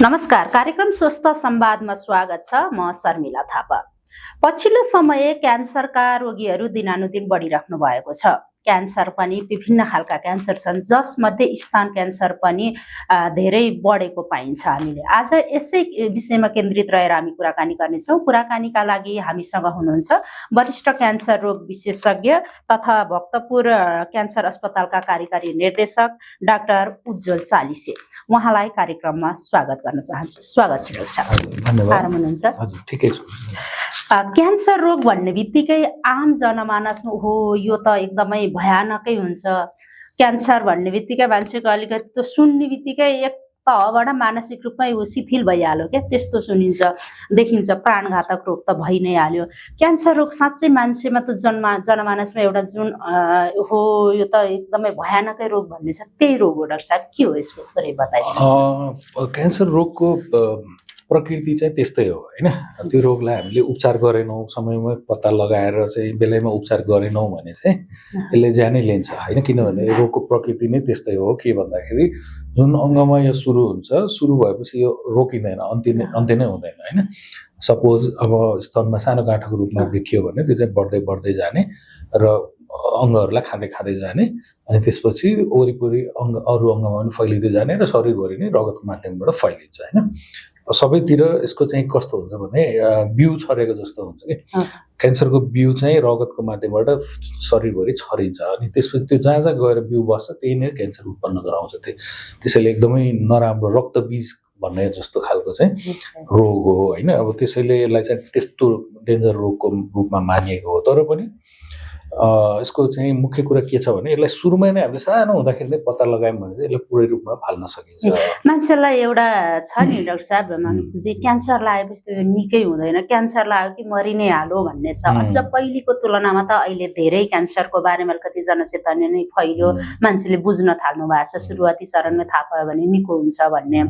नमस्कार, कार्यक्रम स्वस्थ संवादमा स्वागत छ। म शर्मिला थापा। पछिल्लो समय क्यान्सरका रोगीहरू दिनानुदिन बढिराख्नु भएको छ। क्यान्सर पनि विभिन्न खालका क्यान्सर छन्, जसमध्ये स्तन क्यान्सर पनि धेरै बढेको पाइन्छ। हामीले आज यसै विषयमा केन्द्रित रहेर हामी कुराकानी गर्नेछौँ। कुराकानीका लागि हामीसँग हुनुहुन्छ वरिष्ठ क्यान्सर रोग विशेषज्ञ तथा भक्तपुर क्यान्सर अस्पतालका कार्यकारी निर्देशक डाक्टर उज्जवल चालिसे। उहाँलाई कार्यक्रममा स्वागत गर्न चाहन्छु। स्वागत छ डाक्टर साहब। धन्यवाद। आराम हुनुहुन्छ? हजुर, ठिकै छु। क्यान्सर रोग भन्ने बित्तिकै आम जनमानसमा हो यो त एकदमै भयानकै हुन्छ। क्यान्सर भन्ने बित्तिकै मान्छेको अलिकति त्यो सुन्ने बित्तिकै एक तहबाट मानसिक रूपमै शिथिल भइहाल्यो क्या, त्यस्तो सुनिन्छ देखिन्छ। प्राणघातक रोग त भइ नै हाल्यो। क्यान्सर रोग साँच्चै मान्छेमा त जनमानसमा एउटा जुन हो यो त एकदमै भयानकै रोग भन्ने छ, त्यही रोग हो डाक्टर साहब? के हो यसको थोरै बताइदिनुहोस्। क्यान्सर रोगको प्रकृति चाहिँ त्यस्तै हो हैन। त्यो रोगलाई हामीले उपचार गरेनौँ, समयमै पत्ता लगाएर चाहिँ बेलैमा उपचार गरेनौँ भने चाहिँ यसले ज्यानै लिन्छ हैन। किनभने रोगको प्रकृति नै त्यस्तै हो। के भन्दाखेरि जुन अङ्गमा यो सुरु हुन्छ, सुरु भएपछि यो रोकिँदैन, अन्त्य नै हुँदैन हैन। सपोज अब स्तनमा सानो गाँठोको रूपमा देखियो भने त्यो चाहिँ बढ्दै बढ्दै जाने र अङ्गहरूलाई खाँदै जाने, अनि त्यसपछि वरिपरि अरू अङ्गमा पनि फैलिँदै जाने र शरीरभरि नै रगतको माध्यमबाट फैलिन्छ हैन। सबैतिर यसको चाहिँ कस्तो हुन्छ भने बिउ छरेको जस्तो हुन्छ कि क्यान्सरको बिउ चाहिँ रगतको माध्यमबाट शरीरभरि छरिन्छ, अनि त्यसपछि त्यो जहाँ जहाँ गएर बिउ बस्छ त्यही नै क्यान्सर उत्पन्न गराउँछ। त्यसैले एकदमै नराम्रो रक्तबीज भन्ने जस्तो खालको चाहिँ रोग हो हैन। अब त्यसैले यसलाई चाहिँ त्यस्तो डेन्जर रोगको रूपमा मानिएको हो। तर पनि यसको चाहिँ मुख्य कुरा के छ भने यसलाई सुरुमै नै हामीले सानो हुँदाखेरि नै पत्ता लगायौँ भने चाहिँ यसलाई पुरै रूपमा फाल्न सकिन्छ। मान्छेलाई एउटा छ नि डाक्टर साहब, मनस्थिति क्यान्सर लागेपछि त्यो निकै हुँदैन, क्यान्सर लाग्यो कि मरि नै हाल्यो भन्ने छ। अझ पहिलेको तुलनामा त अहिले धेरै क्यान्सरको बारेमा अलिकति जनचेतना नै फैल्यो, मान्छेले बुझ्न थाल्नु भएको छ। सुरुवाती चरणमा थाहा पायो भने निको हुन्छ भन्ने।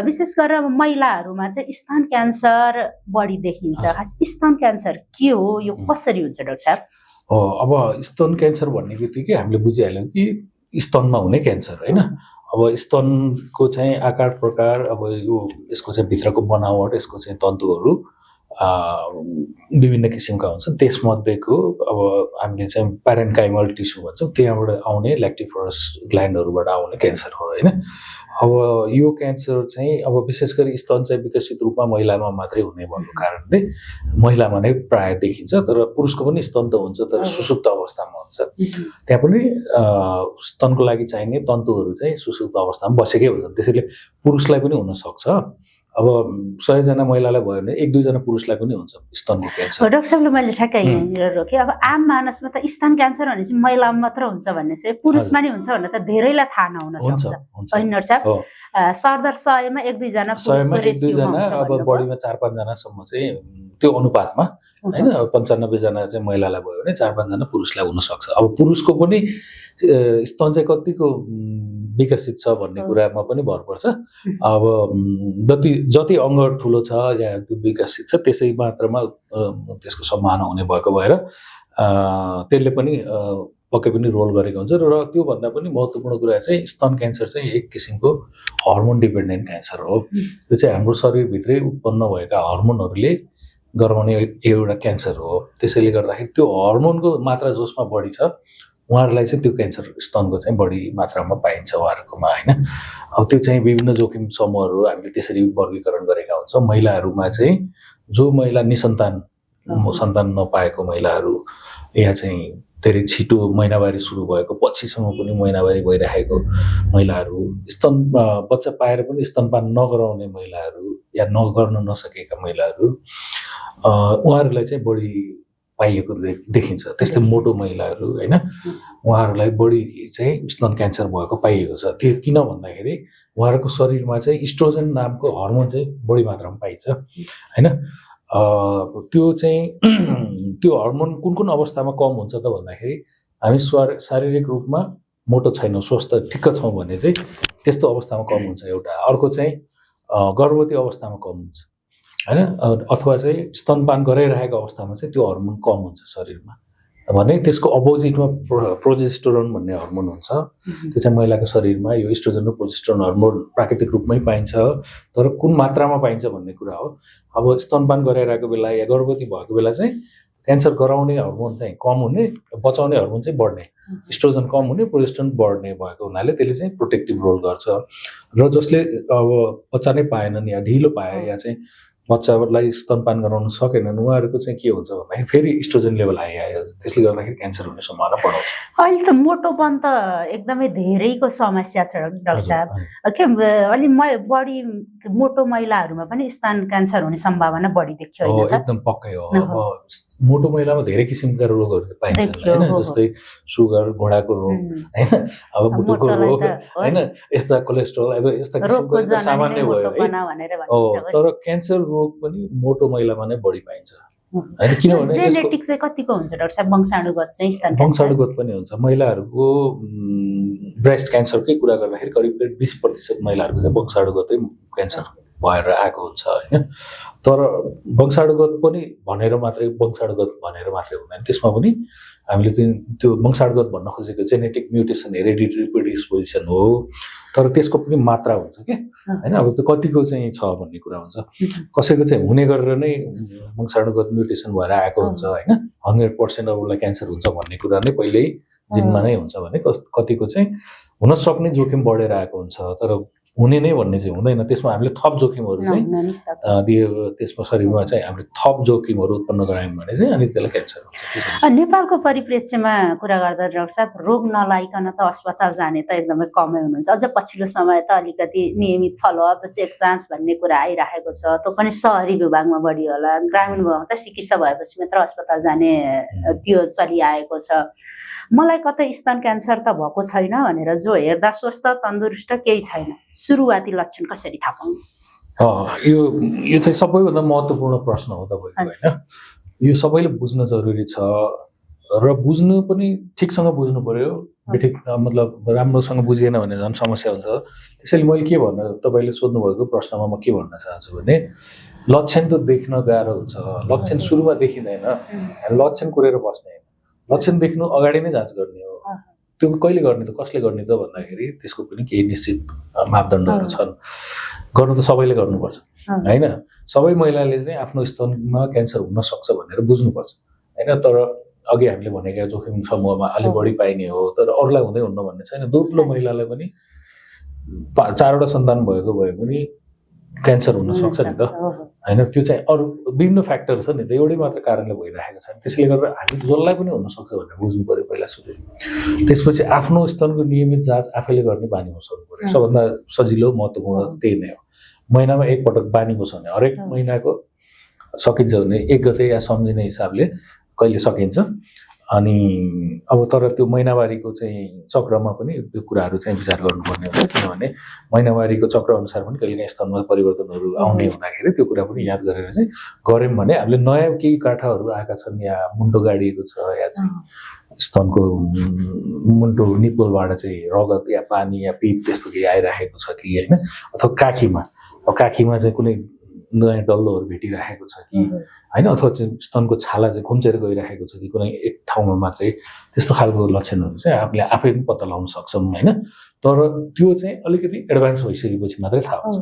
विशेष गरेर महिलाहरूमा चाहिँ स्तन क्यान्सर बढी देखिन्छ। खास स्तन क्यान्सर के हो, यो कसरी हुन्छ डाक्टर साहब? अब स्तन क्यान्सर भन्ने बित्तिकै हामीले बुझिहाल्यौँ कि स्तनमा हुने क्यान्सर हैन। अब स्तनको चाहिँ आकार प्रकार, अब यो यसको चाहिँ भित्रको बनावट, यसको चाहिँ तन्तुहरू विभिन्न किसिमका हुन्छन्। त्यसमध्येको अब हामीले चाहिँ प्यारेन्काइमल टिस्यु भन्छौँ, त्यहाँबाट आउने ल्याक्टिफरस ग्ल्यान्डहरूबाट आउने क्यान्सर हो हैन। अब यो क्यान्सर चाहिँ अब विशेष गरी स्तन चाहिँ विकसित रूपमा महिलामा मात्रै हुने भएको कारणले महिलामा नै प्राय देखिन्छ। तर पुरुषको पनि स्तन त हुन्छ, तर सुसुप्त अवस्थामा हुन्छ। त्यहाँ पनि स्तनको लागि चाहिने तन्तुहरू चाहिँ सुसुप्त अवस्थामा बसेकै हुन्छन्। त्यसैले पुरुषलाई पनि हुनसक्छ। अब 100 जना महिलालाई भयो भने 1-2 जना पुरुषलाई पनि हुन्छ स्तनको क्यान्सर। डाक्टर साहबले मैले ठ्याक्कै यहाँनिर रोकेँ। अब आम मानसमा त स्तन क्यान्सर भने चाहिँ महिलामा मात्र हुन्छ भन्ने चाहिँ, पुरुषमा नि हुन्छ भन्ने त धेरैलाई थाहा नहुन सक्छ हैन डाक्टर साहब? सरदर 100 मा 1-2 जना पुरुषको रेसियोमा हुन्छ। अब बढीमा 4-5 जनासम्म चाहिँ त्यो अनुपातमा हैन। 95 जना चाहिँ महिलालाई भयो भने 4-5 जना पुरुषलाई हुन सक्छ। अब पुरुषको पनि स्तन चाहिँ कतिको विकसित छ भन्ने कुरामा पनि भर पर्छ। अब जति अङ्ग ठुलो छ या त्यो विकसित छ त्यसै मात्रामा त्यसको सम्भावना हुने भएको भएर त्यसले पनि पक्कै पनि रोल गरेको हुन्छ। र त्योभन्दा पनि महत्त्वपूर्ण कुरा चाहिँ स्तन क्यान्सर चाहिँ एक किसिमको हर्मोन डिपेन्डेन्ट क्यान्सर हो। त्यो चाहिँ हाम्रो शरीरभित्रै उत्पन्न भएका हर्मोनहरूले गराउने एउटा क्यान्सर हो। त्यसैले गर्दाखेरि त्यो हर्मोनको मात्रा जसमा बढी छ उहाँहरूलाई चाहिँ त्यो क्यान्सर स्तनको चाहिँ बढी मात्रामा पाइन्छ उहाँहरूकोमा हैन। अब त्यो चाहिँ विभिन्न जोखिम समूहहरू हामीले त्यसरी वर्गीकरण गरेका हुन्छौँ। महिलाहरूमा चाहिँ जो महिला निसन्तान सन्तान नपाएको महिलाहरू, या चाहिँ धेरै छिटो महिनावारी सुरु भएको पछिसम्म पनि महिनावारी भइरहेको महिलाहरू, स्तन बच्चा पाएर पनि स्तनपान नगराउने महिलाहरू या नगर्न नसकेका महिलाहरू, उहाँहरूलाई चाहिँ बढी पाइएको देखिन्छ। त्यस्तै मोटो महिलाहरू हैन, उहाँहरूलाई बढी चाहिँ स्तन क्यान्सर भएको पाइएको छ। त्यो किन भन्दाखेरि उहाँहरूको शरीरमा चाहिँ इस्ट्रोजन नामको हर्मोन चाहिँ बढी मात्रामा पाइन्छ हैन। त्यो चाहिँ त्यो हर्मोन कुन अवस्थामा कम हुन्छ त भन्दाखेरि हामी शारीरिक रूपमा मोटो छैनौँ, स्वस्थ ठिक्क छौँ भने चाहिँ त्यस्तो अवस्थामा कम हुन्छ एउटा। अर्को चाहिँ गर्भवती अवस्थामा कम हुन्छ हैन, अथवा चाहिँ स्तनपान गरिरहेको अवस्थामा चाहिँ त्यो हर्मोन कम हुन्छ शरीरमा भने त्यसको अपोजिटमा प्रोजेस्टेरोन भन्ने हर्मोन हुन्छ। त्यो चाहिँ महिलाको शरीरमा यो इस्ट्रोजन र प्रोजेस्टेरोन हर्मोन प्राकृतिक रूपमै पाइन्छ, तर कुन मात्रामा पाइन्छ भन्ने कुरा हो। अब स्तनपान गराइरहेको बेला या गर्भवती भएको बेला चाहिँ क्यान्सर गराउने हर्मोन चाहिँ कम हुने, बचाउने हर्मोन चाहिँ बढ्ने, इस्ट्रोजन कम हुने, प्रोजेस्टेरोन बढ्ने भएको हुनाले त्यसले चाहिँ प्रोटेक्टिभ रोल गर्छ। र जसले अब बच्चा नै पाएनन् या ढिलो पाए या चाहिँ बच्चालाई स्तनपान गराउन सकेनन्, उहाँहरूको चाहिँ के हुन्छ भन्दाखेरि फेरि इस्ट्रोजन लेभल हाई आयो, त्यसले गर्दाखेरि क्यान्सर हुने सम्भावना बढाउँछ। अहिले त मोटोपन त एकदमै धेरैको समस्या छ डाक्टर साहब। के अलि बढी मोटो महिलाहरूमा पनि स्तन क्यान्सर हुने सम्भावना बढी देखियो होइन त? एकदम पक्कै हो। अब मोटो महिलामा धेरै किसिमका रोगहरू पाइन्छन् होइन, जस्तै सुगर, घोडाको रोग होइन, अब मुटुको रोग होइन, यस्ता कोलेस्ट्रोल, अब यस्ता किसिमको सामान्य भयो है। तर क्यान्सर रोग पनि मोटो महिलामा नै बढी पाइन्छ होइन, किनभने जेनेटिक चाहिँ कतिको हुन्छ डाक्टर साहब? वंशाणुगत चाहिँ स्तन वंशाणुगत पनि हुन्छ। महिलाहरूको ब्रेस्ट क्यान्सरकै कुरा गर्दाखेरि करिब 20% महिलाहरूको चाहिँ वंशाणुगतै क्यान्सर भएर आएको हुन्छ होइन। तर वंशाणुगत पनि भनेर मात्रै हुँदैन, त्यसमा पनि हामीले त्यो वंशाणुगत भन्न खोजेको जेनेटिक म्युटेसन, हेरिडिटरी प्रिडिस्पोजिसन हो, तर त्यसको पनि मात्रा हुन्छ कि होइन। अब त्यो कतिको चाहिँ छ भन्ने कुरा हुन्छ। कसैको चाहिँ हुने गरेर नै वंशाणुगत म्युटेसन भएर आएको हुन्छ होइन, 100% अब उसलाई क्यान्सर हुन्छ भन्ने कुरा नै पहिल्यै जिनमा नै हुन्छ भने, कतिको चाहिँ हुन सक्ने जोखिम बढेर आएको हुन्छ, तर हुने नै भन्ने चाहिँ हुँदैन। त्यसमा हामीले थप जोखिमहरू चाहिँ दियो, त्यसमा शरीरमा चाहिँ हामीले थप जोखिमहरू उत्पन्न गरायौँ भने चाहिँ अनि त्यसलाई क्यान्सर हुन्छ। नेपालको परिप्रेक्ष्यमा कुरा गर्दा डाक्टर साहब, रोग नलाइकन त अस्पताल जाने त एकदमै कमै हुनुहुन्छ। अझ पछिल्लो समय त अलिकति नियमित फलोअप, चेक जाँच भन्ने कुरा आइरहेको छ। त्यो पनि शहरी विभागमा बढी होला, ग्रामीण विभागमा त चिकित्सा भएपछि मात्र अस्पताल जाने त्यो चलिआएको छ। मलाई कतै स्तन क्यान्सर त भएको छैन भनेर जो हेर्दा स्वस्थ तन्दुरुस्त केही छैन, सुरुवाती लक्षण कसरी थाहा पाउनु? यो चाहिँ सबैभन्दा महत्त्वपूर्ण प्रश्न हो तपाईँको होइन। यो सबैले बुझ्न जरुरी छ र बुझ्नु पनि ठिकसँग बुझ्नु पर्यो। बेठिक मतलब राम्रोसँग बुझिएन भने झन् समस्या हुन्छ। त्यसैले मैले के भन्न, तपाईँले सोध्नुभएको प्रश्नमा म के भन्न चाहन्छु भने, लक्षण त देख्न गाह्रो हुन्छ, लक्षण सुरुमा देखिँदैन, लक्षण कुरेर बस्ने होइन, लक्षण देख्नु अगाडि नै जाँच गर्ने हो। त्यो कहिले गर्ने त, कसले गर्ने त भन्दाखेरि त्यसको पनि केही निश्चित मापदण्डहरू छन्। गर्नु त सबैले गर्नुपर्छ होइन। सबै महिलाले चाहिँ आफ्नो स्तनमा क्यान्सर हुन सक्छ भनेर बुझ्नुपर्छ होइन। तर अघि हामीले भनेका जोखिम समूहमा अलि बढी पाइने हो, तर अरूलाई हुँदै हुन्न भन्ने छैन। दुब्लो महिलालाई पनि 4वटा सन्तान भएको भए पनि क्यान्सर हुन सक्छ नि त होइन। त्यो चाहिँ अरू विभिन्न फ्याक्टर छ नि त, एउटै मात्र कारणले भइरहेको छैन। त्यसले गर्दा हामी जसलाई पनि हुनसक्छ भनेर बुझ्नु पऱ्यो पहिला सुरु। त्यसपछि आफ्नो स्तनको नियमित जाँच आफैले गर्ने बानी बसाउनु पऱ्यो। सबभन्दा सजिलो महत्त्वपूर्ण त्यही नै हो। महिनामा एकपटक बानी बसाउने, हरेक महिनाको सकिन्छ भने 1 गते या सम्झिने हिसाबले कहिले सकिन्छ। अनि अब तर त्यो महिनावारीको चाहिँ चक्रमा पनि त्यो कुराहरू चाहिँ विचार गर्नुपर्ने हुन्छ, किनभने महिनावारीको चक्र अनुसार पनि कहिलेकाहीँ स्तनमा परिवर्तनहरू आउने हुँदाखेरि त्यो कुरा पनि याद गरेर चाहिँ गऱ्यौँ भने हामीले नयाँ केही काठाहरू आएका छन्, या मुन्टो गाडिएको छ, या चाहिँ स्तनको मुन्टो निप्पलबाट चाहिँ रगत या पानी या पिप त्यस्तो केही आइराखेको छ कि होइन, अथवा काखीमा चाहिँ कुनै नयाँ डल्लोहरू भेटिराखेको छ कि होइन, अथवा चाहिँ स्तनको छाला चाहिँ खुम्चेर गइराखेको छ कि कुनै एक ठाउँमा मात्रै, त्यस्तो खालको लक्षणहरू चाहिँ आफूले आफै पनि पत्ता लगाउन सक्छौँ होइन। तर त्यो चाहिँ अलिकति एडभान्स भइसकेपछि मात्रै थाहा हुन्छ।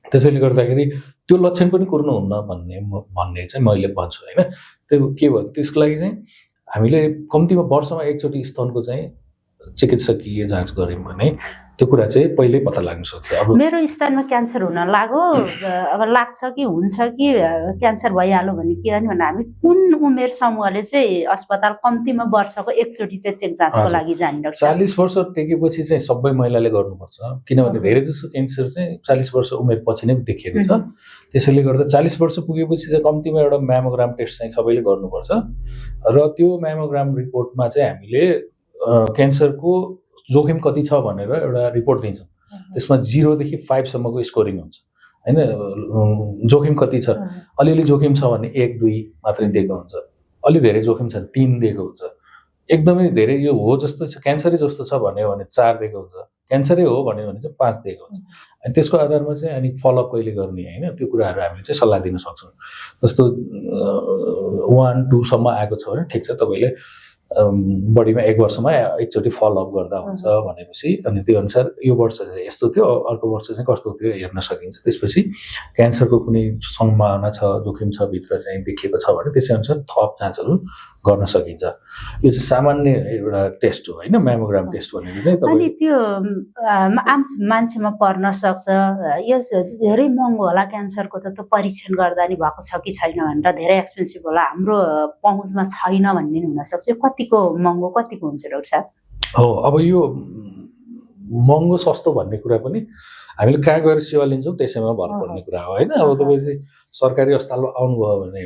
त्यसैले गर्दाखेरि त्यो लक्षण पनि कुर्नुहुन्न भन्ने चाहिँ मैले भन्छु होइन। त्यो के भयो, त्यसको लागि चाहिँ हामीले कम्तीमा वर्षमा एकचोटि स्तनको चाहिँ चिकित्सकीय जाँच गऱ्यौँ भने त्यो कुरा चाहिँ पहिल्यै पत्ता लाग्न सक्छ। अब मेरो स्तनमा क्यान्सर हुन लाग्यो, अब लाग्छ कि हुन्छ कि क्यान्सर भइहाल्यो भने के गर्ने भने हामी कुन उमेर समूहले चाहिँ अस्पताल कम्तीमा वर्षको एकचोटि चाहिँ चेक जाँचको लागि जाने डाक्टर? 40 वर्ष टेकेपछि चाहिँ सबै महिलाले गर्नुपर्छ, किनभने धेरै जसो क्यान्सर चाहिँ 40 वर्ष उमेर पछि नै देखिएको छ। त्यसैले गर्दा 40 वर्ष पुगेपछि चाहिँ कम्तीमा एउटा म्यामोग्राम टेस्ट चाहिँ सबैले गर्नुपर्छ। र त्यो म्यामोग्राम रिपोर्टमा चाहिँ हामीले क्यान्सरको जोखिम कति छ भनेर एउटा रिपोर्ट दिन्छौँ। त्यसमा 0 देखि 5 सम्मको स्कोरिङ हुन्छ होइन। जोखिम कति छ, अलिअलि जोखिम छ भने 1, 2 मात्रै दिएको हुन्छ, अलि धेरै जोखिम छ 3 दिएको हुन्छ, एकदमै धेरै यो हो जस्तो छ, क्यान्सरै जस्तो छ भन्यो भने 4 दिएको हुन्छ, क्यान्सरै हो भन्यो भने चाहिँ 5 दिएको हुन्छ। अनि त्यसको आधारमा चाहिँ अनि फलोअप कहिले गर्ने होइन, त्यो कुराहरू हामीले चाहिँ सल्लाह दिन सक्छौँ। जस्तो 1, 2 सम्म आएको छ भने ठिक छ, तपाईँले बडीमा 1 वर्षमा एकचोटि फलोअप गर्दा हुन्छ भनेपछि अनि त्यो अनुसार यो वर्ष चाहिँ यस्तो थियो अर्को वर्ष चाहिँ कस्तो थियो हेर्न सकिन्छ। त्यसपछि क्यान्सरको कुनै सम्भावना छ जोखिम छ भित्र चाहिँ देखिएको छ भने त्यसै अनुसार थप जाँचहरू गर्न सकिन्छ। यो चाहिँ सामान्य एउटा टेस्ट हो होइन म्यामोग्राम टेस्ट भनेको चाहिँ अनि त्यो आम मान्छेमा पर्न सक्छ यो धेरै महँगो होला क्यान्सरको त त्यो परीक्षण गर्दा नि भएको छ कि छैन भनेर धेरै एक्सपेन्सिभ होला हाम्रो पहुँचमा छैन भन्ने हुनसक्छ। कतिको महँगो कतिको हुन्छ डाक्टर साहब? हो अब यो महँगो सस्तो भन्ने कुरा पनि हामीले कहाँ गएर सेवा लिन्छौँ त्यसैमा भर पर्ने कुरा हो होइन। अब तपाईँ चाहिँ सरकारी अस्पतालमा आउनुभयो भने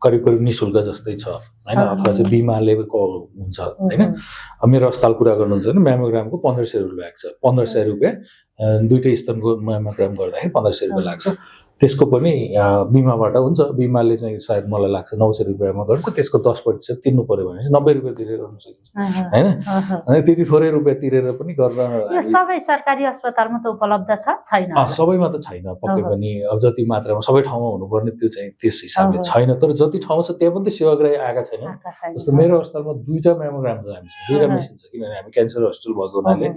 करिब करिब निःशुल्क जस्तै छ होइन अथवा चाहिँ बिमाले हुन्छ होइन। मेरो अस्पताल कुरा गर्नुहुन्छ भने म्यामोग्रामको 1500 रुपियाँ लाग्छ। 1500 रुपियाँ दुईटै स्तनको म्यामोग्राम गर्दाखेरि 1500 रुपियाँ लाग्छ। त्यसको पनि बिमाबाट हुन्छ। बिमाले चाहिँ सायद मलाई लाग्छ 900 रुपियाँमा गर्छ। त्यसको 10% तिर्नु पर्यो भने चाहिँ 90 रुपियाँ तिरेर गर्न सकिन्छ होइन। अनि त्यति थोरै रुपियाँ तिरेर पनि गर्न सबै सरकारी अस्पतालमा त उपलब्ध छ छैन? सबैमा त छैन पक्कै पनि। अब जति मात्रामा सबै ठाउँमा हुनुपर्ने त्यो चाहिँ त्यस हिसाबले छैन। तर जति ठाउँ छ त्यहाँ पनि त सेवाग्राही आएका छैन। जस्तो मेरो अस्पतालमा 2टा म्यामोग्राम छ हामीसँग 2टा मेसिन छ किनभने हामी क्यान्सर हस्पिटल भएको हुनाले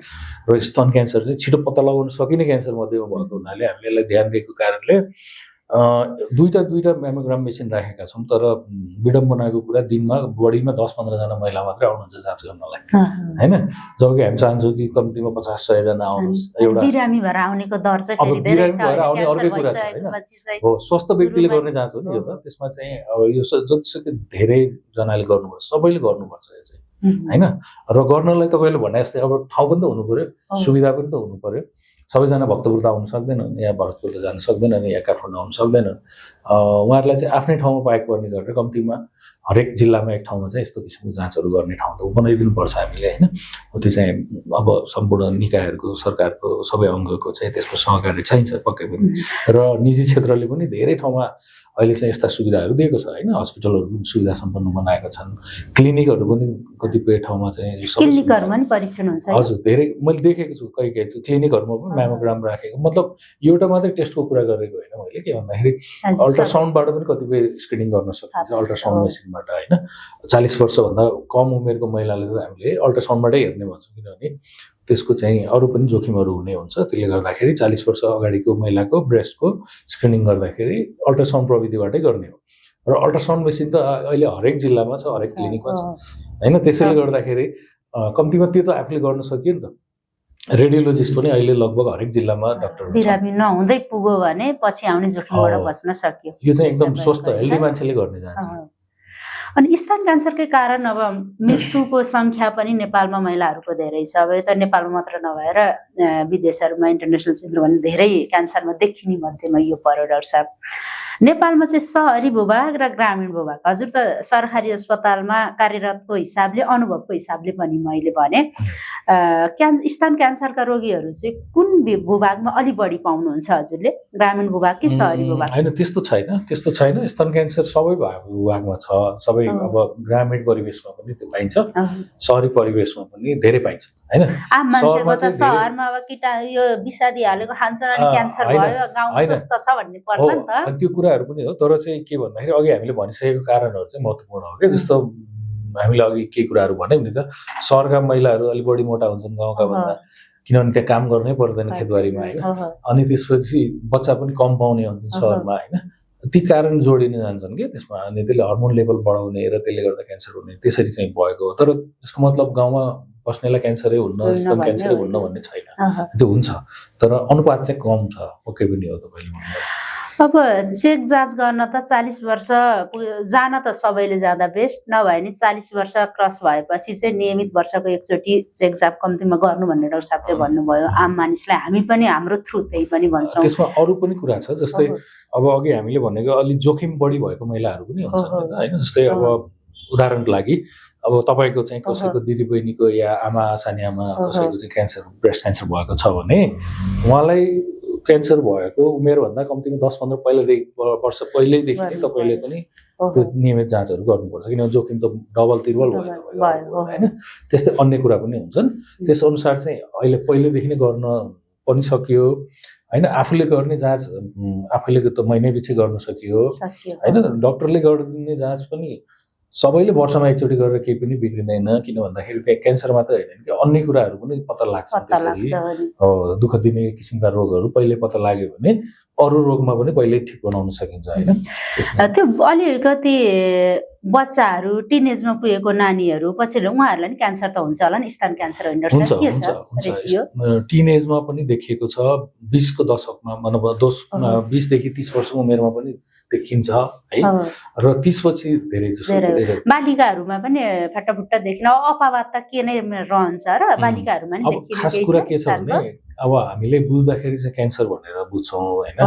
र स्तन क्यान्सर चाहिँ छिटो पत्ता लगाउन सकिने क्यान्सर मध्येमा भएको हुनाले हामीले यसलाई ध्यान दिएको कारणले दुईटा म्यामोग्राम मेसिन राखेका छौँ। तर विडम्बनाको कुरा दिनमा बढीमा 10-15 जना महिला मात्रै आउनुहुन्छ जाँच गर्नलाई होइन। जबकि हामी चाहन्छौँ कि कम्तीमा 50-100 जना आउनुहोस्। एउटा बिरामी भएर आउनेको दर चाहिँ अब बिरामी भएर आउने अर्कै कुरा छ होइन। हो स्वस्थ व्यक्तिले गर्ने जाँच हो नि यो त। त्यसमा चाहिँ अब यो जतिसक्दो धेरै जनाले गर्नुपर्छ सबैले गर्नुपर्छ यो चाहिँ होइन। र गर्नलाई तपाईँले भने जस्तै अब ठाउँ पनि त हुनु पर्यो सुविधा पनि त हुनु पर्यो। सबैजना भक्तपुर त आउन सक्दैनन् या भरतपुर त जान सक्दैनन् या काठमाडौँ आउन सक्दैनन्। उहाँहरूलाई चाहिँ आफ्नै ठाउँमा पाएको पर्ने गरेर कम्तीमा हरेक जिल्लामा एक ठाउँमा चाहिँ यस्तो किसिमको जाँचहरू गर्ने ठाउँ त बनाइदिनुपर्छ हामीले होइन। त्यो चाहिँ अब सम्पूर्ण निकायहरूको सरकारको सबै अङ्गको चाहिँ त्यसको सहकार्य चाहिन्छ पक्कै पनि। र निजी क्षेत्रले पनि धेरै ठाउँमा अहिले चाहिँ यस्ता सुविधाहरू दिएको छ होइन। हस्पिटलहरू पनि सुविधा सम्पन्न बनाएका छन्। क्लिनिकहरू पनि कतिपय ठाउँमा चाहिँ क्लिनिकहरूमा पनि परीक्षण हुन्छ। हजुर धेरै मैले देखेको छु कहीँ क्लिनिकहरूमा पनि म्यामोग्राम राखेको। मतलब एउटा मात्रै टेस्टको कुरा गरेको होइन मैले के भन्दाखेरि अल्ट्रासाउन्डबाट पनि कतिपय स्क्रिनिङ गर्न सकिन्छ अल्ट्रासाउन्ड मेसिनबाट होइन। 40 वर्षभन्दा कम उमेरको महिलाले त हामीले अल्ट्रासाउन्डबाटै हेर्ने भन्छौँ किनभने त्यसको चाहिँ अरू पनि जोखिमहरू हुने हुन्छ। त्यसले गर्दाखेरि 40 वर्ष अगाडिको महिलाको ब्रेस्टको स्क्रिनिङ गर्दाखेरि अल्ट्रासाउन्ड प्रविधिबाटै गर्ने हो। र अल्ट्रासाउन्ड मेसिन त अहिले हरेक जिल्लामा छ हरेक क्लिनिकमा छ होइन। त्यसैले गर्दाखेरि कम्तीमा त्यो त आफूले गर्न सकियो नि त। रेडियोलोजिस्ट पनि अहिले लगभग हरेक जिल्लामा डाक्टर बिरामी नहुँदै पुग्यो भने पछि आउने जोखिमबाट बच्न सकियो। यो चाहिँ एकदम स्वस्थ हेल्दी मान्छेले गर्ने जाँच। अनि स्तन क्यान्सरकै कारण अब मृत्युको सङ्ख्या पनि नेपालमा महिलाहरूको धेरै छ। अब यो त नेपालमा मात्र नभएर विदेशहरूमा इन्टरनेसनल सेन्टर भने धेरै क्यान्सरमा देखिने मध्येमा यो पर्यो डाक्टर साहब। नेपालमा चाहिँ सहरी भूभाग र ग्रामीण भूभाग हजुर त सरकारी अस्पतालमा कार्यरतको हिसाबले अनुभवको हिसाबले पनि मैले भने स्तन क्यान्सरका रोगीहरू चाहिँ कुन भूभागमा अलि बढी पाउनुहुन्छ हजुरले ग्रामीण भूभाग कि सहरी भूभाग? होइन त्यस्तो छैन। स्तन क्यान्सर सबै भूभागमा छ। सबै अब ग्रामीण परिवेशमा पनि त्यो पाइन्छ सहरी परिवेशमा पनि धेरै पाइन्छ होइन। आम मान्छेको त सहरमा अब यो विषादी हालेको खान्छ अनि क्यान्सर भयो गाउँमा स्वस्थ छ भन्ने पर्छ नि त। त्यो कुराहरू पनि हो तर चाहिँ के भन्दाखेरि अघि हामीले भनिसकेको कारणहरू चाहिँ महत्त्वपूर्ण हो क्या। जस्तो हामीले अघि के कुराहरू भन्यौँ नि त सहरका महिलाहरू अलिक बढी मोटा हुन्छन् गाउँका भन्दा किनभने त्यहाँ काम गर्नै पर्दैन खेतबारीमा होइन। अनि त्यसपछि बच्चा पनि कम पाउने हुन्छन् सहरमा होइन। ती कारण जोडिन जान्छन् कि त्यसमा। अनि त्यसले हर्मोन लेभल बढाउने र त्यसले गर्दा क्यान्सर हुने त्यसरी चाहिँ भएको हो। तर त्यसको मतलब गाउँमा बस्नेलाई क्यान्सरै हुन्न स्तन क्यान्सरै हुन्न भन्ने छैन। त्यो हुन्छ तर अनुपात चाहिँ कम छ पक्कै पनि हो तपाईँले भन्नुभयो। अब चेक जाँच गर्न त 40 वर्ष जान त सबैले जाँदा बेस्ट नभए नि 40 वर्ष क्रस भएपछि चाहिँ नियमित वर्षको एकचोटि चेक जाँच कम्तीमा गर्नु भन्ने डाक्टर साहबले भन्नुभयो। आम मानिसलाई हामी पनि हाम्रो थ्रु त्यही पनि भन्छौँ। त्यसमा अरू पनि कुरा छ जस्तै अब अघि हामीले भनेको अलि जोखिम बढी भएको महिलाहरू पनि हुन्छन् होइन। जस्तै अब उदाहरणको लागि अब तपाईँको चाहिँ कसैको दिदीबहिनीको या आमा सानी आमा कसैको चाहिँ क्यान्सर ब्रेस्ट क्यान्सर भएको छ भने उहाँलाई क्यान्सर भएको उमेरभन्दा कम्तीमा 10-15 वर्ष पहिल्यैदेखि नै तपाईँले पनि त्यो नियमित जाँचहरू गर्नुपर्छ किनभने जोखिम त डबल तिर्बल भयो होइन। त्यस्तै अन्य कुरा पनि हुन्छन्। त्यसअनुसार चाहिँ अहिले पहिल्यैदेखि नै गर्न पनि सकियो होइन। आफूले गर्ने जाँच आफैले त महिनै पछि गर्न सकियो होइन। डक्टरले गरिदिने जाँच पनि सबैले वर्षमा एकचोटि गरेर केही पनि बिग्रिँदैन, किन भन्दाखेरि त्यहाँ क्यान्सर मात्रै होइन कि अन्य कुराहरू पनि पत्ता लाग्छ। त्यसरी दुःख दिने किसिमका रोगहरू पहिले पत्ता लाग्यो भने अरू रोगमा पनि पहिले ठिक बनाउन सकिन्छ होइन। त्यो अलिकति बच्चाहरू टिनेजमा पुगेको नानीहरू पछिल्लो उहाँहरूलाई नि क्यान्सर त हुन्छ होला नि, स्तन क्यान्सर होइन? टिनेजमा पनि देखिएको छ, 20 को दशकमा मतलब 20 देखि 30 वर्षको उमेरमा पनि देखिन्छ है, र 30 पछि धेरै जसो बालिकाहरूमा पनि फटाफुट्टा देखिन अपवाद त के नै रहन्छ र बालिकाहरूमा नि देखिने खास कुरा के छ भने अब हामीले बुझ्दाखेरि चाहिँ क्यान्सर भनेर बुझ्छौँ होइन,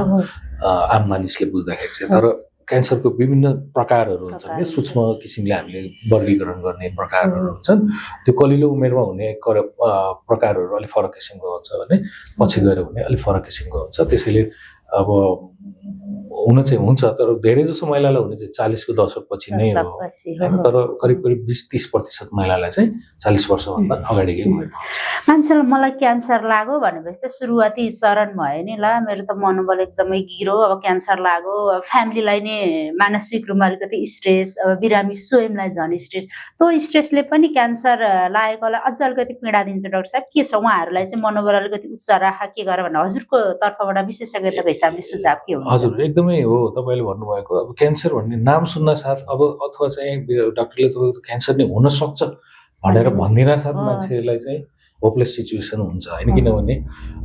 आम मानिसले बुझ्दाखेरि चाहिँ। तर क्यान्सरको विभिन्न प्रकारहरू हुन्छन् नि, सूक्ष्म किसिमले हामीले वर्गीकरण गर्ने प्रकारहरू हुन्छन्। त्यो कलिलो उमेरमा हुने प्रकारहरू अलिक फरक किसिमको हुन्छ भने पछि गएर हुने अलिक फरक किसिमको हुन्छ। त्यसैले अब हुन चाहिँ हुन्छ, तर धेरै जसो महिलालाई हुने चाहिँ 40 को दशकपछि नै हो हैन। तर करिब 20-30% महिलालाई चाहिँ 40 वर्षभन्दा अगाडिकै भयो। मान्छेलाई मलाई क्यान्सर लाग्यो भनेपछि त सुरुवाती चरण भयो नि, ल मेरो त मनोबल एकदमै गिरो, अब क्यान्सर लाग्यो, अब फ्यामिलीलाई नै मानसिक रूपमा अलिकति स्ट्रेस, अब बिरामी स्वयंलाई झन् स्ट्रेस, त्यो स्ट्रेसले पनि क्यान्सर लागेकोलाई अझ अलिकति पीडा दिन्छ। डाक्टर साहब के छ उहाँहरूलाई चाहिँ मनोबल अलिकति उच्च राख के गर भनेर हजुरको तर्फबाट विशेषज्ञताको हिसाबले सुझाव के हुन्छ? हजुर एकदमै हो, तपाईँले भन्नुभएको अब क्यान्सर भन्ने नाम सुन्न साथ अब अथवा चाहिँ डाक्टरले तपाईँको क्यान्सर नै हुन सक्छ भनेर भनिदिन साथ मान्छेलाई चाहिँ होपलेस सिचुएसन हुन्छ होइन। किनभने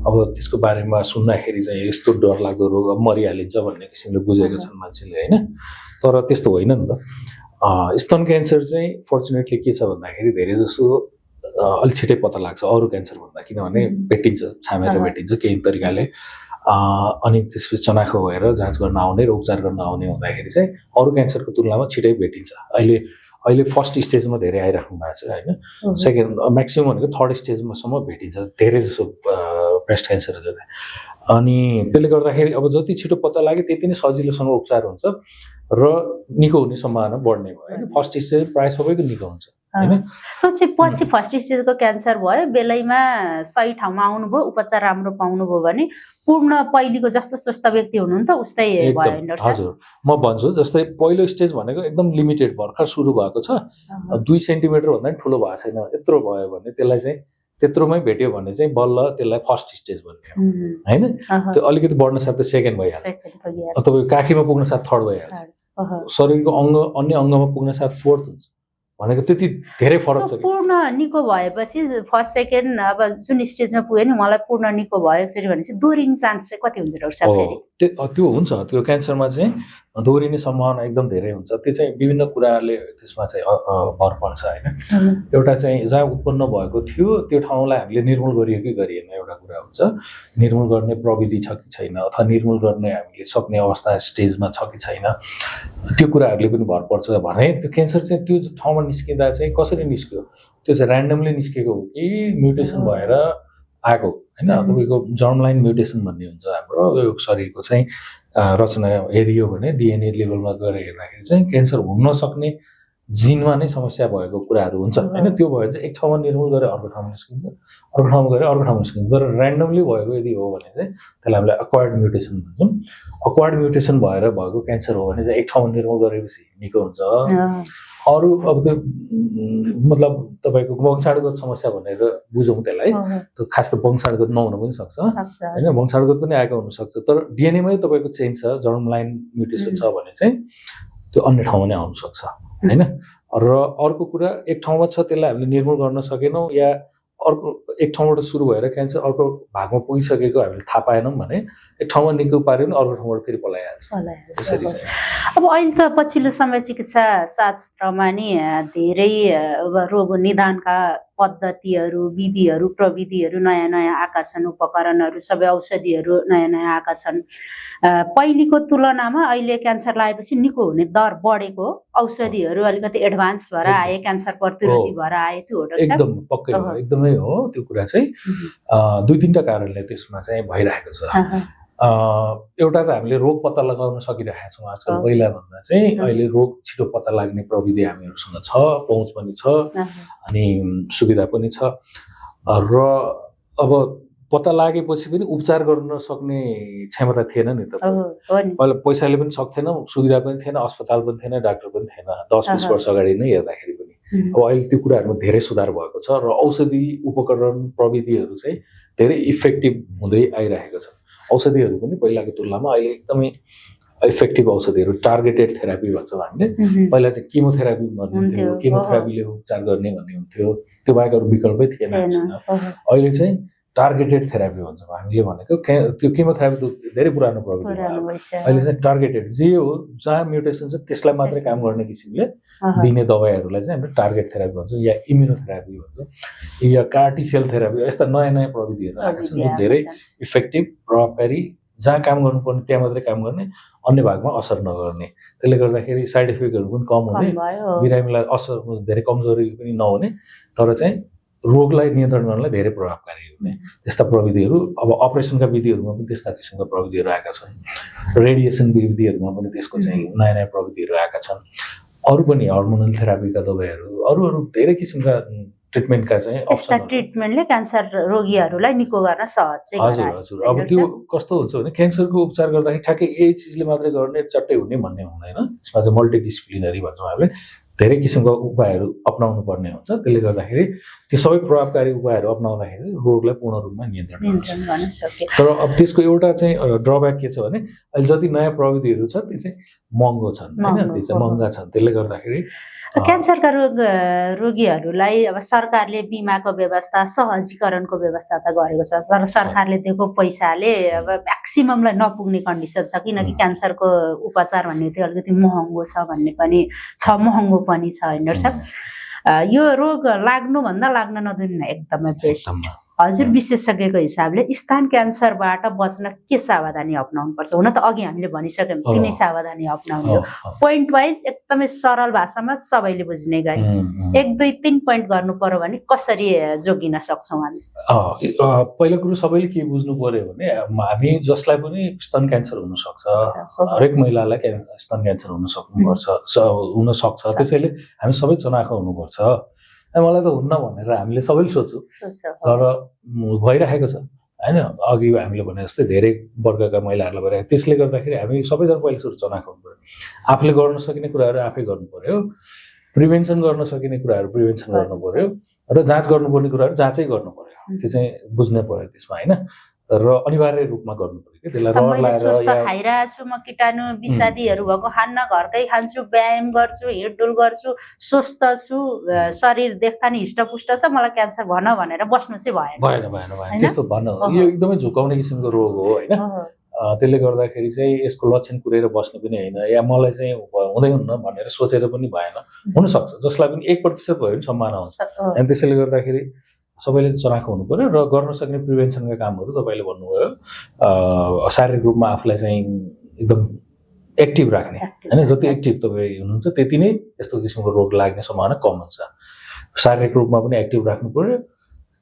अब त्यसको बारेमा सुन्दाखेरि चाहिँ यस्तो डरलाग्दो रोग अब मरिहालिन्छ भन्ने किसिमले बुझेका छन् मान्छेले होइन, तर त्यस्तो होइन नि त। स्तन क्यान्सर चाहिँ फर्चुनेटली के छ भन्दाखेरि धेरै जसो अलिक छिटै पत्ता लाग्छ अरू क्यान्सर भन्दा, किनभने भेटिन्छ, छामेर भेटिन्छ केही तरिकाले। अनि त्यसपछि चनाखो भएर जाँच गर्न आउने र उपचार गर्न आउने हुँदाखेरि चाहिँ अरू क्यान्सरको तुलनामा छिटै भेटिन्छ। अहिले फर्स्ट स्टेजमा धेरै आइराख्नु भएको छ होइन, सेकेन्ड म्याक्सिमम भनेको थर्ड स्टेजमासम्म भेटिन्छ धेरै जसो ब्रेस्ट क्यान्सरहरू। अनि त्यसले गर्दाखेरि अब जति छिटो पत्ता लाग्यो त्यति नै सजिलोसँग उपचार हुन्छ र निको हुने सम्भावना बढ्ने भयो होइन। फर्स्ट स्टेज प्रायः सबैको निको हुन्छ हैन। त्यो चाहिँ पछि फर्स्ट स्टेजको क्यान्सर भयो, बेलैमा सही ठाउँमा आउनुभयो, उपचार राम्रो पाउनुभयो भने पूर्ण पहिलेको जस्तो स्वस्थ व्यक्ति हुनुहुन्छ उस्तै भयो। हजुर म भन्छु जस्तै पहिलो स्टेज भनेको एकदम लिमिटेड भर्खर सुरु भएको छ, 2 सेन्टिमिटर भन्दा पनि ठुलो भएको छैन, यत्रो भयो भने त्यसलाई चाहिँ त्यत्रोमै भेट्यो भने चाहिँ बल्ल त्यसलाई फर्स्ट स्टेज भनिन्छ हैन। त्यो अलिकति बढ्न साथ त सेकेन्ड भइहाल्छ, तपाईको काखीमा पुग्न साथ थर्ड भइहाल्छ, शरीरको अन्य अङ्गमा पुग्न साथ फोर्थ हुन्छ भनेको त्यति धेरै फरक छ। पूर्ण निको भएपछि फर्स्ट सेकेन्ड अब जुन स्टेजमा पुग्यो नि मलाई पूर्ण निको भयो यसरी भनेपछि दोहोरिने चान्स चाहिँ कति हुन्छ डाक्टर साहब? त्यो हुन्छ, त्यो क्यान्सरमा चाहिँ दोहोरिने सम्भावना एकदम धेरै हुन्छ। त्यो चाहिँ विभिन्न कुराले त्यसमा चाहिँ भर पर्छ होइन। एउटा चाहिँ जहाँ उत्पन्न भएको थियो त्यो ठाउँलाई हामीले निर्मूल गरियो कि गरिएन एउटा कुरा हुन्छ, निर्मूल गर्ने प्रविधि छ कि छैन अथवा निर्मूल गर्ने हामीले सक्ने अवस्था स्टेजमा छ कि छैन, त्यो कुराहरूले पनि भर पर्छ। भने त्यो क्यान्सर चाहिँ त्यो ठाउँमा निस्किँदा चाहिँ कसरी निस्क्यो, त्यो चाहिँ ऱ्यान्डमली निस्केको हो कि म्युटेसन भएर आएको होइन। तपाईँको जर्मलाइन म्युटेसन भन्ने हुन्छ हाम्रो शरीरको चाहिँ रचना हेरियो भने डिएनए लेभलमा गएर हेर्दाखेरि चाहिँ क्यान्सर हुन नसक्ने जिनमा नै समस्या भएको कुराहरू हुन्छ होइन। त्यो भयो चाहिँ एक ठाउँमा निर्मूल गरेर अर्को ठाउँमा निस्किन्छ, अर्को ठाउँमा गएर अर्को ठाउँमा निस्किन्छ। तर ऱ्यान्डमली भएको यदि हो भने चाहिँ त्यसलाई हामीले अक्वायर्ड म्युटेसन भन्छौँ। अक्वायर्ड म्युटेसन भएर भएको क्यान्सर हो भने चाहिँ एक ठाउँमा निर्मूल गरेपछि निको हुन्छ। अरू अब त्यो मतलब तपाईँको वंशाणुगत समस्या भनेर बुझौँ त्यसलाई, त्यो खास त वंशाणुगत नहुन पनि सक्छ होइन, वंशाणुगत पनि आएको हुनसक्छ। तर डिएनएमै तपाईँको चेन्ज छ, जर्मलाइन म्युटेसन छ भने चाहिँ त्यो अन्य ठाउँमा नै आउन सक्छ होइन। र अर्को कुरा एक ठाउँमा छ त्यसलाई हामीले निर्मूल गर्न सकेनौँ या अर्को एक ठाउँबाट सुरु भएर क्यान्सर अर्को भागमा पुगिसकेको हामीले थाहा पाएनौँ भने एक ठाउँमा निको पार्यो भने अर्को ठाउँबाट फेरि पलाइहाल्छ। त्यसरी चाहिँ अब अहिले त पछिल्लो समय चिकित्सा शास्त्रमा नि धेरै रोग निदानका पद्धतिहरू, विधिहरू, प्रविधिहरू नयाँ नयाँ आएका छन्, उपकरणहरू सबै औषधिहरू नयाँ नयाँ आएका छन्। पहिलेको तुलनामा अहिले क्यान्सर लागेपछि निको हुने दर बढेको, औषधिहरू अलिकति एडभान्स भएर आए, क्यान्सर प्रतिरोधी भएर आए, त्यो हो डाक्टर साहब? एकदम पक्कै हो, एकदमै हो। त्यो कुरा चाहिँ 2-3टा कारणले त्यसमा चाहिँ भइरहेको छ। एउटा त हामीले रोग पत्ता लगाउन सकिरहेका छौँ आजकल, पहिला भन्दा चाहिँ अहिले रोग छिटो पत्ता लाग्ने प्रविधि हामीहरूसँग छ, पहुँच पनि छ अनि सुविधा पनि छ। र अब पत्ता लागेपछि पनि उपचार गर्न सक्ने क्षमता थिएन नि त पहिला पैसाले पनि सक्थेन सुविधा पनि थिएन अस्पताल पनि थिएन डाक्टर पनि थिएन 10-20 वर्ष अगाडि नै हेर्दाखेरि पनि अब अहिले त्यो कुराहरुमा धेरै सुधार भएको छ र औषधि उपकरण प्रविधिहरू चाहिँ धेरै इफेक्टिभ हुँदै आइरहेको छ औषधिहरू पनि पहिलाको तुलनामा अहिले एकदमै इफेक्टिभ औषधिहरू टार्गेटेड थेरापी भन्छौँ हामीले पहिला चाहिँ किमोथेरापी भन्नुहुन्थ्यो किमोथेरापीले उपचार गर्ने भन्ने हुन्थ्यो त्यो बाहेक अरू विकल्पै थिएन अहिले चाहिँ टार्गेटेड थेरापी भन्छौँ हामीले भनेको त्यो किमोथेरापी त धेरै पुरानो प्रविधि हो अहिले चाहिँ टार्गेटेड जे हो जहाँ म्युटेसन छ त्यसलाई मात्रै काम गर्ने किसिमले दिने दबाईहरूलाई चाहिँ हामीले टार्गेट थेरापी भन्छौँ या इम्युनोथेरापी भन्छौँ या कार्टी सेल थेरापी यस्ता नयाँ नयाँ प्रविधिहरू आएका छन् जुन धेरै इफेक्टिभ प्रभावकारी जहाँ काम गर्नुपर्ने त्यहाँ मात्रै काम गर्ने अन्य भागमा असर नगर्ने त्यसले गर्दाखेरि साइड इफेक्टहरू पनि कम हुने बिरामीलाई असर धेरै कमजोरी पनि नहुने तर चाहिँ रोगलाई नियन्त्रण गर्नलाई धेरै प्रभावकारी हुने त्यस्ता प्रविधिहरू अब अपरेसनका विधिहरूमा पनि त्यस्ता किसिमका प्रविधिहरू आएका छन् रेडिएसन विधिहरूमा पनि त्यसको चाहिँ नयाँ नयाँ प्रविधिहरू आएका छन् अरू पनि हर्मोनल थेरापीका दबाईहरू अरू धेरै किसिमका ट्रिटमेन्टका चाहिँ अप्सन ट्रिटमेन्टले क्यान्सर रोगीहरूलाई निको गर्न सहज चाहिँ हजुर हजुर अब त्यो कस्तो हुन्छ भने क्यान्सरको उपचार गर्दाखेरि ठ्याक्कै यही चिजले मात्रै गर्ने चट्टै हुने भन्ने हुँदैन यसमा चाहिँ मल्टिडिसिप्लिनरी भन्छौँ हामीले धेरै किसिमका उपायहरू अपनाउनु पर्ने हुन्छ त्यसले गर्दाखेरि त्यो सबै प्रभावकारी उपायहरू अपनाउँदाखेरि रोगलाई पूर्ण रूपमा नियन्त्रण गर्न सकिन्छ तर अब त्यसको एउटा चाहिँ ड्रब्याक के छ भने अहिले जति नयाँ प्रविधिहरू छ त्यो चाहिँ महँगो छन् हैन त्यो चाहिँ महँगा छन् त्यसले गर्दाखेरि क्यान्सरका रोगीहरूलाई अब सरकारले बिमाको व्यवस्था सहजीकरणको व्यवस्था त गरेको छ तर सरकारले दिएको पैसाले अब म्याक्सिममलाई नपुग्ने कन्डिसन छ किनकि क्यान्सरको उपचार भन्ने त्यो अलिकति महँगो छ भन्ने पनि छ महँगो पनि छ होइन सर यो रोग लाग्नुभन्दा लाग्न नदिनु एकदमै बेस्ट हजुर विशेषज्ञको हिसाबले स्तन क्यान्सरबाट बच्न के सावधानी अपनाउनु पर्छ हुन त अघि हामीले भनिसक्यौँ तिनै सावधानी अपनाउने हो पोइन्ट वाइज एकदमै सरल भाषामा सबैले बुझ्ने गरी 1 2 3 पोइन्ट गर्नु पर्यो भने कसरी जोगिन सक्छौँ हामी पहिलो कुरो सबैले के बुझ्नु पर्यो भने हामी जसलाई पनि स्तन क्यान्सर हुन सक्छ हरेक महिलालाई स्तन क्यान्सर हुन सक्छ त्यसैले हामी सबै चनाखो हुनुपर्छ मलाई त हुन्न भनेर हामीले सबैले सोच्छौँ तर भइरहेको छ हैन अघि हामीले भने जस्तै धेरै वर्गका महिलाहरूलाई भइरहेको त्यसले गर्दाखेरि हामी सबैजना पहिला सुरु चनाखो हुनु पर्यो आफूले गर्न सकिने कुराहरू आफै गर्नु पर्यो प्रिभेन्सन गर्न सकिने कुराहरू प्रिभेन्सन गर्नु पर्यो र जाँच गर्नुपर्ने कुराहरू जाँचै गर्नु पर्यो त्यो चाहिँ बुझ्नै पर्यो त्यसमा हैन र अनिवार्य रूपमा गर्नु पर्यो के त्यसलाई रहर लाएर स्वस्थ खाइरहेको छु म कीटाणु विषादीहरू भएको खान्न घरकै खान्छु व्यायाम गर्छु हिँडडुल गर्छु स्वस्थ छु शरीर देख्दा नि हिष्टपुष्ट छ मलाई क्यान्सर भन भनेर बस्नु चाहिँ भएन त्यस्तो भन्न यो एकदमै झुकाउने किसिमको रोग हो हैन त्यसले गर्दाखेरि चाहिँ यसको लक्षण पुरेर बस्ने पनि होइन या मलाई चाहिँ हुँदै हुन्न भनेर सोचेर पनि भएन हुनसक्छ जसलाई पनि 1% भयो भने सम्भावना हुन्छ अनि त्यसैले गर्दाखेरि सबैले चनाखो हुनु पर्यो र गर्न सक्ने प्रिभेन्सनका कामहरू तपाईँले भन्नुभयो शारीरिक रूपमा आफूलाई चाहिँ एकदम एक्टिभ राख्ने हैन जति एक्टिभ तपाईँ हुनुहुन्छ त्यति नै यस्तो किसिमको रोग लाग्ने सम्भावना कम हुन्छ शारीरिक रूपमा पनि एक्टिभ राख्नु पर्यो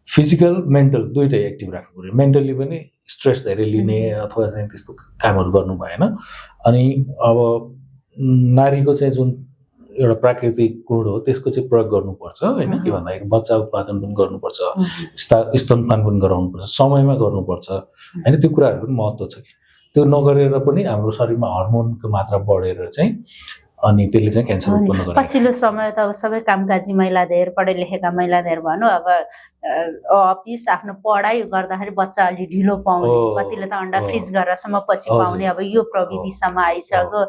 फिजिकल मेन्टल दुईटै एक्टिभ राख्नु पर्यो मेन्टली पनि स्ट्रेस धेरै लिने अथवा चाहिँ त्यस्तो कामहरू गर्नु भएन अनि अब नारीको चाहिँ जुन एउटा प्राकृतिक गुण हो त्यसको चाहिँ प्रयोग गर्नुपर्छ हैन के भन्दाखेरि बच्चा उत्पादन पनि गर्नुपर्छ स्तनपान पनि गराउनुपर्छ समयमा गर्नुपर्छ हैन त्यो कुराहरु पनि महत्त्व छ कि त्यो नगरेर पनि हाम्रो शरीरमा हर्मोनको मात्रा बढेर चाहिँ अनि त्यसले चाहिँ क्यान्सर उत्पन्न गर्छ पछिल्लो समय त अब सबै कामकाजी महिला धेरै पढे लेखेका महिला धेरै भनौँ अब अफिस आफ्नो पढाइ गर्दाखेरि बच्चा अलि ढिलो पाउने कतिले त अन्डा फ्रिज गरेरसम्म पछि पाउने अब यो प्रविधिसम्म आइसक्यो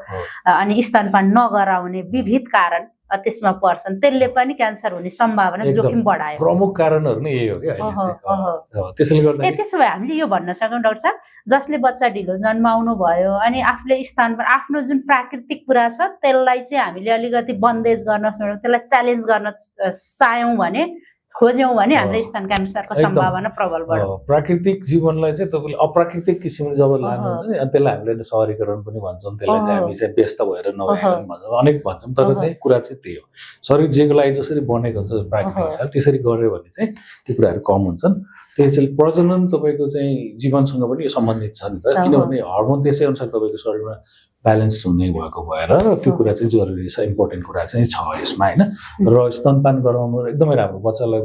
अनि स्तनपान नगराउने विविध कारण त्यसमा पर्छन् त्यसले पनि क्यान्सर हुने सम्भावना जोखिम बढायो प्रमुख कारणहरु नै यही हो के अहिले त्यसैले गर्दा त्यसो भए हामीले यो भन्न सक्छौं डाक्टर साहब जसले बच्चा ढिलो जन्माउनु भयो अनि आफूले स्तनपान आफ्नो जुन प्राकृतिक कुरा छ त्यसलाई चाहिँ हामीले अलिकति बन्देज गर्न सक्छौं त्यसलाई च्यालेन्ज गर्न चाह्यौं भने खोज्यौं भने हाम्रो स्तन क्यान्सरको सम्भावना प्रबल बढ्छ प्राकृतिक जीवनलाई चाहिँ तपाईले अप्राकृतिक किसिमले जब लानुहुन्छ नि अनि त्यसलाई हामीले सहरीकरण पनि भन्छौं त्यसलाई चाहिँ हामी चाहिँ व्यस्त भएर नभएर भन्छौं अनेक भन्छौं तर चाहिँ कुरा चाहिँ त्यही हो शरीर जेको लागि जसरी बनेको हुन्छ प्राकृतिक हिसाबले त्यसरी गर्यो भने चाहिँ त्यो कुराहरु कम हुन्छन् त्यसैले प्रजनन तपाईको चाहिँ जीवनसँग पनि सम्बन्धित छ नि त किनभने हर्मोन त्यसै अनुसार तपाईको शरीरमा ब्यालेन्स हुने भएको भएर त्यो कुरा चाहिँ जरुरी छ इम्पोर्टेन्ट कुरा चाहिँ छ यसमा हैन र स्तनपान गराउनु एकदमै राम्रो बच्चालाई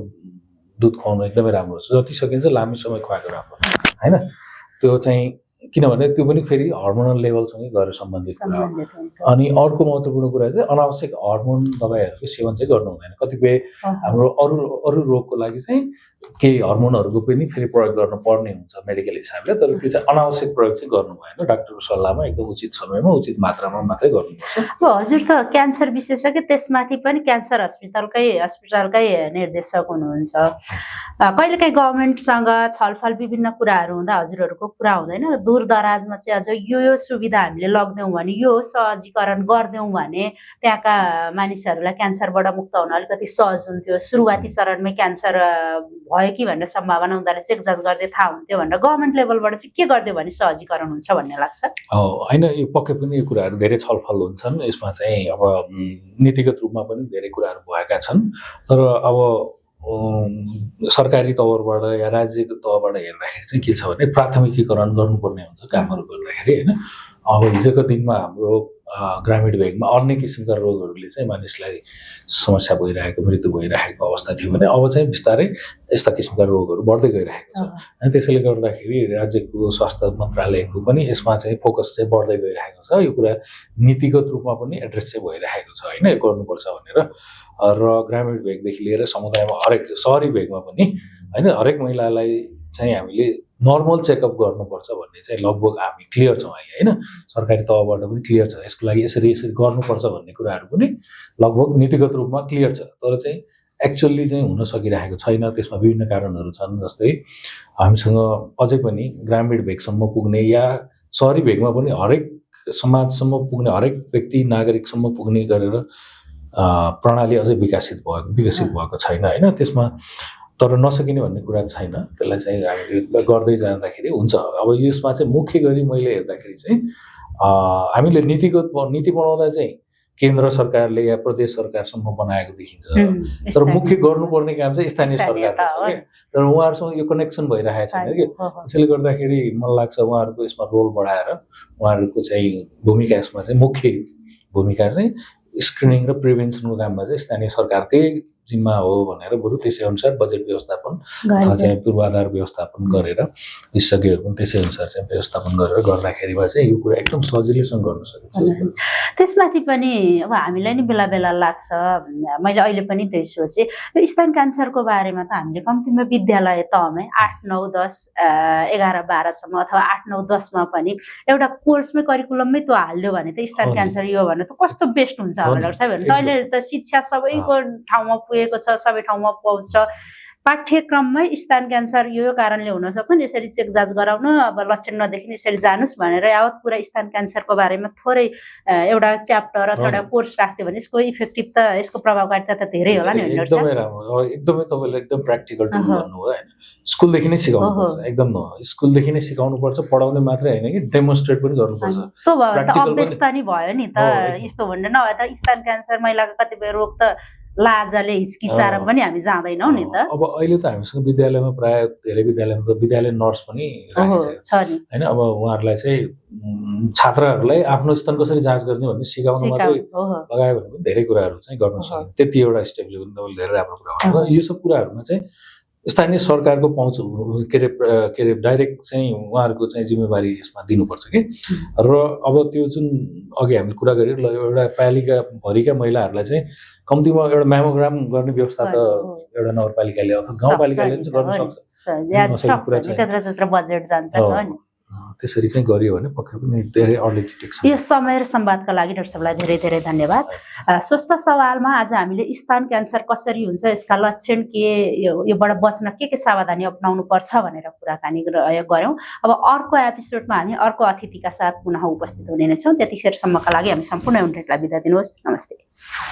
दुध खुवाउनु एकदमै राम्रो छ, जति सकिन्छ लामो समय खुवाएको राम्रो होइन। त्यो चाहिँ किनभने त्यो पनि फेरि हर्मोनल लेभलसँगै गएर सम्बन्धित कुरा हो। अनि अर्को महत्त्वपूर्ण कुरा चाहिँ अनावश्यक हर्मोन दबाईहरूको सेवन चाहिँ गर्नु हुँदैन। कतिपय हाम्रो अरू रोगको लागि चाहिँ केही हर्मोनहरूको पनि फेरि प्रयोग गर्नुपर्ने हुन्छ मेडिकल हिसाबले, तर त्यो चाहिँ अनावश्यक प्रयोग चाहिँ गर्नु भएन। डाक्टरको सल्लाहमा एकदम उचित समयमा उचित मात्रामा मात्रै गर्नुपर्छ। हजुर त क्यान्सर विशेषज्ञ, त्यसमाथि पनि क्यान्सर हस्पिटलकै निर्देशक हुनुहुन्छ। कहिलेकाहीँ गभर्मेन्टसँग छलफल विभिन्न कुराहरू हुँदा हजुरहरूको कुरा हुँदैन, दूर दराजमा चाहिँ अझ यो सुविधा हामीले लगिदिउँ भने, यो सहजीकरण गरिदिउँ भने त्यहाँका मानिसहरूलाई क्यान्सरबाट मुक्त हुन अलिकति सहज हुन्थ्यो, सुरुवाती चरणमै क्यान्सर भयो कि भन्ने सम्भावना हुँदाखेरि चेक जाँच गर्दै थाहा हुन्थ्यो भनेर गभर्मेन्ट लेभलबाट चाहिँ के गरिदियो भने सहजीकरण हुन्छ भन्ने लाग्छ? होइन, यो पक्कै पनि यो कुराहरू धेरै छलफल हुन्छन्। यसमा चाहिँ अब नीतिगत रूपमा पनि धेरै कुराहरू भएका छन्, तर अब सरकारी तवरबाट या राज्यको तहबाट हेर्दाखेरि चाहिँ के छ भने प्राथमिकीकरण गर्नुपर्ने हुन्छ कामहरू गर्दाखेरि होइन। अब हिजोको दिनमा हाम्रो ग्रामीण भेगमा अन्य किसिमका रोगहरूले चाहिँ मानिसलाई समस्या भइरहेको, मृत्यु भइरहेको अवस्था थियो भने अब चाहिँ बिस्तारै यस्ता किसिमका रोगहरू बढ्दै गइरहेको छ। अनि त्यसैले गर्दाखेरि राज्यको स्वास्थ्य मन्त्रालयको पनि यसमा चाहिँ फोकस चाहिँ बढ्दै गइरहेको छ। यो कुरा नीतिगत रूपमा पनि एड्रेस चाहिँ भइरहेको छ होइन, यो गर्नुपर्छ भनेर। र ग्रामीण भेगदेखि लिएर समुदायमा हरेक सहरी भेगमा पनि होइन हरेक महिलालाई चाहिँ हामीले नर्मल चेकअप गर्नुपर्छ भन्ने चाहिँ लगभग हामी क्लियर छौँ अहिले होइन। सरकारी तहबाट पनि क्लियर छ, यसको लागि यसरी गर्नुपर्छ भन्ने कुराहरू पनि लगभग नीतिगत रूपमा क्लियर छ, तर चाहिँ एक्चुअली चाहिँ हुन सकिरहेको छैन। त्यसमा विभिन्न कारणहरू छन्, जस्तै हामीसँग अझै पनि ग्रामीण भेगसम्म पुग्ने या सहरी भेगमा पनि हरेक समाजसम्म पुग्ने, हरेक व्यक्ति नागरिकसम्म पुग्ने गरेर प्रणाली अझै विकसित भएको छैन होइन। त्यसमा तर नसकिने भन्ने कुरा छैन, त्यसलाई चाहिँ हामीले गर्दै जाँदाखेरि हुन्छ। अब यसमा चाहिँ मुख्य गरी मैले हेर्दाखेरि चाहिँ हामीले नीति बनाउँदा चाहिँ केन्द्र सरकारले या प्रदेश सरकारसम्म बनाएको देखिन्छ, तर मुख्य गर्नुपर्ने काम चाहिँ स्थानीय सरकारले छ क्या। तर उहाँहरूसँग यो कनेक्सन भइरहेको छैन कि, त्यसैले गर्दाखेरि मलाई लाग्छ उहाँहरूको यसमा रोल बढाएर उहाँहरूको चाहिँ भूमिका, यसमा चाहिँ मुख्य भूमिका चाहिँ स्क्रिनिङ र प्रिभेन्सनको काममा चाहिँ स्थानीय सरकारकै जिम्मा हो भनेर बरु त्यसै अनुसार बजेट व्यवस्थापन अथवा चाहिँ पूर्वाधार व्यवस्थापन गरेर विशेषज्ञहरू पनि त्यसै अनुसार चाहिँ व्यवस्थापन गरेर गर्दाखेरिमा चाहिँ यो कुरा एकदम सजिलैसँग गर्न सकिन्छ। त्यसमाथि पनि अब हामीलाई नि बेला बेला लाग्छ, मैले अहिले पनि त्यही सोचेँ, यो स्तन क्यान्सरको बारेमा त हामीले कम्तीमा विद्यालय तहमै 8, 9, 10, 11, 12सम्म अथवा 8, 9, 10मा पनि एउटा कोर्समै करिकुलममै त्यो हाल्यो भने त स्तन क्यान्सर यो भने त कस्तो बेस्ट हुन्छ होला सायद। अहिले त शिक्षा सबैको ठाउँमा पुगेको छ, सबै ठाउँमा पाउँछ। पाठ्यक्रममै स्तन क्यान्सर यो कारणले हुन सक्छ नि, यसरी चेक जाँच गराउनु, अब लक्षण नदेखिने यसरी जानुस् भनेर यावत कुरा स्तन क्यान्सरको बारेमा थोरै एउटा च्याप्टर अथवा एउटा कोर्स राख्थ्यो भने यसको इफेक्टिभ त, यसको प्रभावकारिता त धेरै होला नि। एकदमै राम्रो, एकदमै तपाईँले एकदम प्र्याक्टिकल टुल गर्नुभयो होइन। स्कुलदेखि नै सिकाउनु पर्छ, एकदम स्कुलदेखि नै सिकाउनु पर्छ, पढाउने मात्रै होइन कि डेमोन्स्ट्रेट पनि गर्नुपर्छ। त्यो भयो त अभ्यस्ता नि भयो नि त, यस्तो भन्ने नभए त स्तन क्यान्सर महिलाको कतिपय रोग त लाजले हिचकिचाएर पनि हामी जाँदैनौँ नि त। अब अहिले त हामीसँग विद्यालयमा प्राय धेरै विद्यालयमा त विद्यालय नर्स पनि राखेको छ होइन। अब उहाँहरूलाई चाहिँ छात्रहरूलाई आफ्नो स्तन कसरी जाँच गर्ने भन्ने सिकाउनु मात्रै लगायो भने पनि धेरै कुराहरू चाहिँ गर्न सकिन्छ। त्यति एउटा स्टेपले पनि तपाईँले धेरै राम्रो कुरा भन्नुभयो। यो सब कुराहरूमा चाहिँ स्थानीय सरकारको पहुँच के अरे डाइरेक्ट चाहिँ उहाँहरूको चाहिँ जिम्मेवारी यसमा दिनुपर्छ कि। र अब त्यो जुन अघि हामीले कुरा गऱ्यौँ एउटा पालिकाभरिका महिलाहरूलाई चाहिँ कम्तीमा एउटा म्यामोग्राम गर्ने व्यवस्था त एउटा नगरपालिकाले अथवा गाउँपालिकाले पनि गर्न सक्छ। त्यसरी चाहिँ गरियो भने पक्कै पनि धेरै अर्ली डिटेक्सन। यो समय र संवादका लागि डाक्टर साहबलाई धेरै धेरै धन्यवाद। स्वस्थ सवालमा आज हामीले स्तन क्यान्सर कसरी हुन्छ, यसका लक्षण के, योबाट बच्न के सावधानी अपनाउनु पर्छ भनेर कुराकानी गऱ्यौँ। अब अर्को एपिसोडमा हामी अर्को अतिथिका साथ पुनः उपस्थित हुने नै छौँ। त्यतिखेरसम्मका लागि हामी सम्पूर्ण युनिटलाई बिदा दिनुहोस्। नमस्ते।